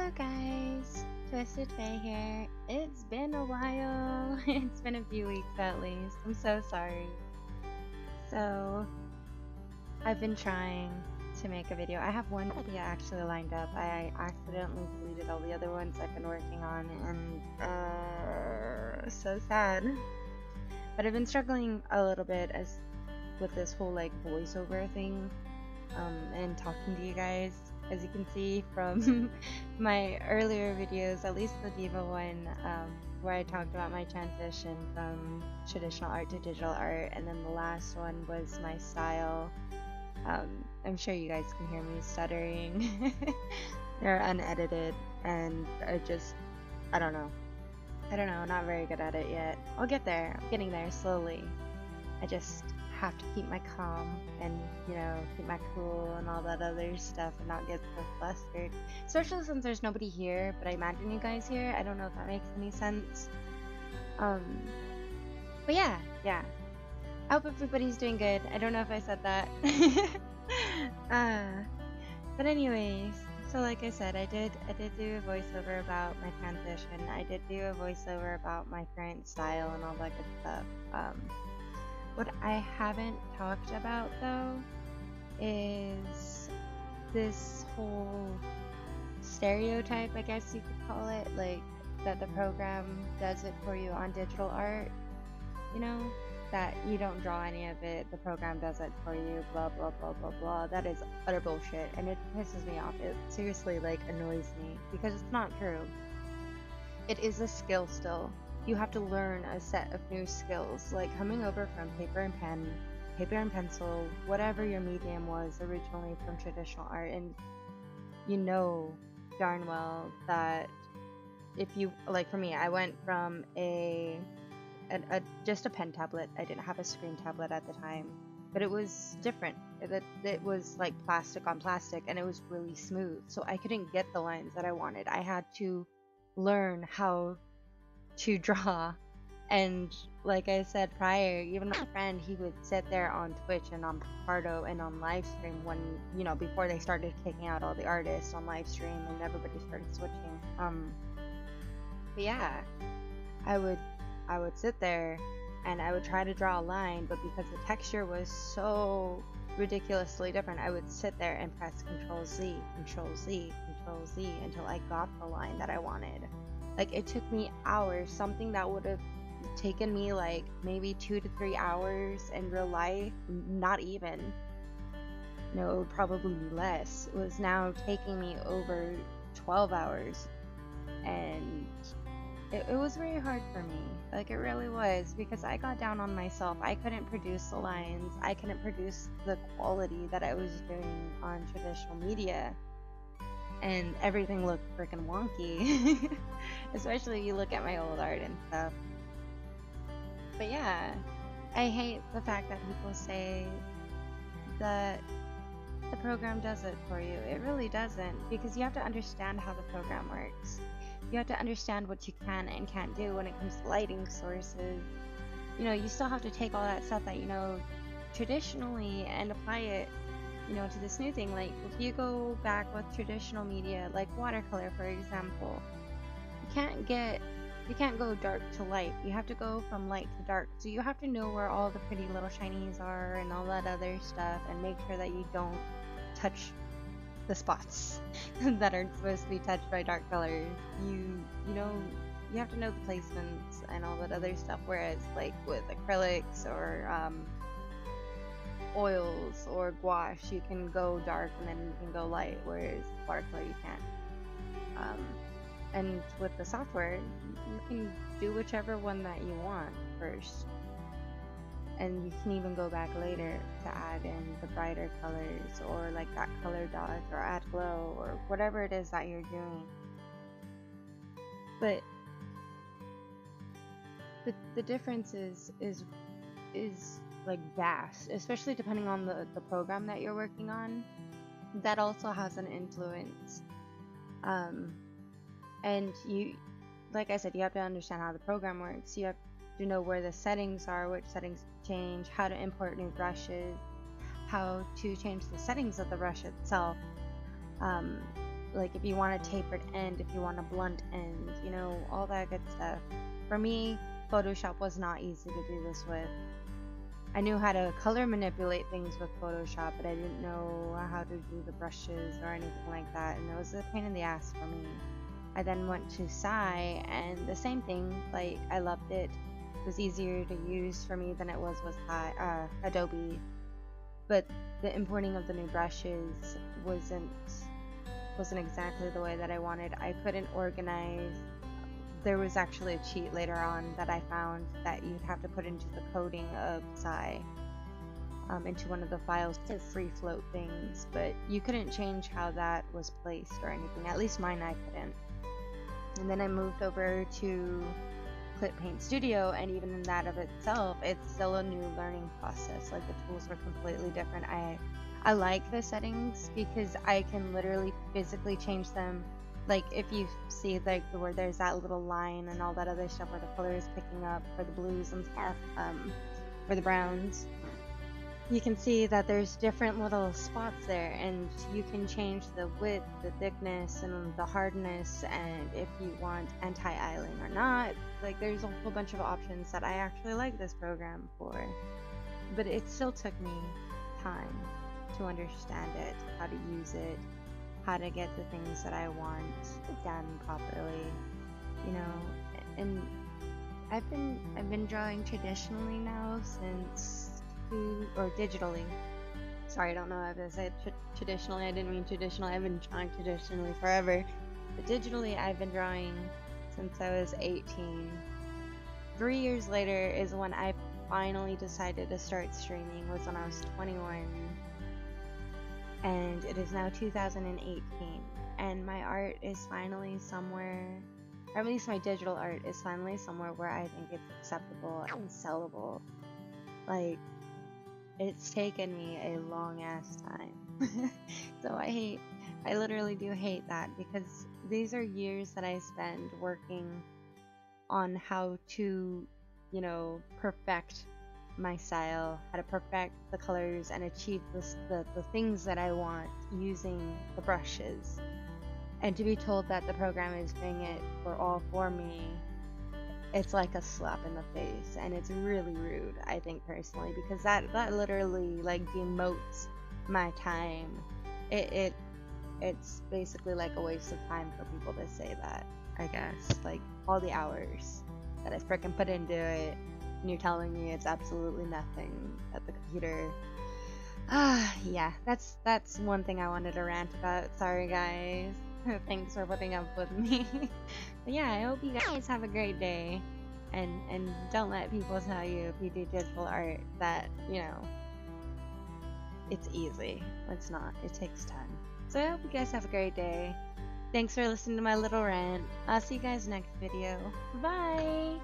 Hello guys, Twisted Faye here. It's been a while. It's been a few weeks at least. I'm so sorry. So, I've been trying to make a video. I have one video actually lined up. I accidentally deleted all the other ones I've been working on and so sad. But I've been struggling a little bit with this whole like voiceover thing and talking to you guys. As you can see from my earlier videos, at least the Diva one, where I talked about my transition from traditional art to digital art, and then the last one was my style. I'm sure you guys can hear me stuttering. They're unedited, and I don't know, not very good at it yet. I'll get there. I'm getting there slowly. I just have to keep my calm and, you know, keep my cool and all that other stuff and not get so flustered. Especially since there's nobody here, but I imagine you guys here. I don't know if that makes any sense. But yeah. I hope everybody's doing good. I don't know if I said that. But anyways, so like I said, I did do a voiceover about my transition. I did do a voiceover about my current style and all that good stuff. What I haven't talked about though is this whole stereotype, I guess you could call it, like that the program does it for you on digital art, you know, that you don't draw any of it, the program does it for you, blah blah blah blah blah. That is utter bullshit, and it pisses me off. It seriously like annoys me because it's not true. It is a skill still. You have to learn a set of new skills, like coming over from paper and pencil, whatever your medium was originally from traditional art. And you know darn well that if you, like for me, I went from just a pen tablet. I didn't have a screen tablet at the time, but it was different. It was like plastic on plastic, and it was really smooth, so I couldn't get the lines that I wanted. I had to learn how to draw. And like I said prior, even my friend, he would sit there on Twitch and on Pardo and on live stream when, you know, before they started kicking out all the artists on live stream and everybody started switching. But yeah, I would sit there and I would try to draw a line, but because the texture was so ridiculously different, I would sit there and press Control Z, Control Z, Control Z until I got the line that I wanted. Like, it took me hours, something that would have taken me like maybe 2 to 3 hours in real life, not even. No, probably less. It was now taking me over 12 hours. And it was very hard for me. Like, it really was, because I got down on myself. I couldn't produce the lines. I couldn't produce the quality that I was doing on traditional media. And everything looked freaking wonky. Especially if you look at my old art and stuff. But yeah, I hate the fact that people say that the program does it for you. It really doesn't, because you have to understand how the program works. You have to understand what you can and can't do when it comes to lighting sources. You know, you still have to take all that stuff that you know traditionally and apply it, you know, to this new thing. Like, if you go back with traditional media, like watercolor for example, you can't go dark to light. You have to go from light to dark. So you have to know where all the pretty little shinies are and all that other stuff, and make sure that you don't touch the spots that are supposed to be touched by dark colors. You know, you have to know the placements and all that other stuff. Whereas like with acrylics or oils or gouache, you can go dark and then you can go light, whereas watercolor you can't. And with the software, you can do whichever one that you want first, and you can even go back later to add in the brighter colors, or like that color dodge, or add glow, or whatever it is that you're doing. But the difference is like vast, especially depending on the program that you're working on. That also has an influence. And you, like I said, you have to understand how the program works. You have to know where the settings are, which settings to change, how to import new brushes, how to change the settings of the brush itself. like if you want a tapered end, if you want a blunt end, you know, all that good stuff. For me, Photoshop was not easy to do this with. I knew how to color manipulate things with Photoshop, but I didn't know how to do the brushes or anything like that, and it was a pain in the ass for me. I then went to Sai, and the same thing, like, I loved it. It was easier to use for me than it was with Adobe, but the importing of the new brushes wasn't exactly the way that I wanted. I couldn't organize. There was actually a cheat later on that I found that you'd have to put into the coding of Sai, into one of the files to free float things, but you couldn't change how that was placed or anything. At least mine, I couldn't. And then I moved over to Clip Paint Studio, and even in that of itself, it's still a new learning process. Like, the tools were completely different. I like the settings because I can literally physically change them. Like, if you see like where there's that little line and all that other stuff where the color is picking up for the blues and stuff, for the browns, you can see that there's different little spots there, and you can change the width, the thickness, and the hardness, and if you want anti-isling or not. Like, there's a whole bunch of options that I actually like this program for, but it still took me time to understand it, how to use it, how to get the things that I want done properly, you know. And I've been drawing traditionally now since digitally. Sorry, I don't know if I said traditionally. I didn't mean traditionally. I've been drawing traditionally forever, but digitally I've been drawing since I was 18. 3 years later is when I finally decided to start streaming, was when I was 21. And it is now 2018, and my art is finally somewhere, or at least my digital art is finally somewhere where I think it's acceptable and sellable. Like, it's taken me a long ass time. So I literally do hate that, because these are years that I spend working on how to, you know, perfect my style, how to perfect the colors and achieve the things that I want using the brushes. And to be told that the program is doing it for me, it's like a slap in the face, and it's really rude, I think, personally, because that literally like demotes my time. It's basically like a waste of time for people to say that, I guess. Like, all the hours that I frickin' put into it, and you're telling me it's absolutely nothing at the computer. Yeah, that's one thing I wanted to rant about. Sorry, guys. Thanks for putting up with me. But yeah, I hope you guys have a great day, and don't let people tell you if you do digital art that, you know, it's easy. It's not. It takes time. So I hope you guys have a great day. Thanks for listening to my little rant. I'll see you guys next video. Bye!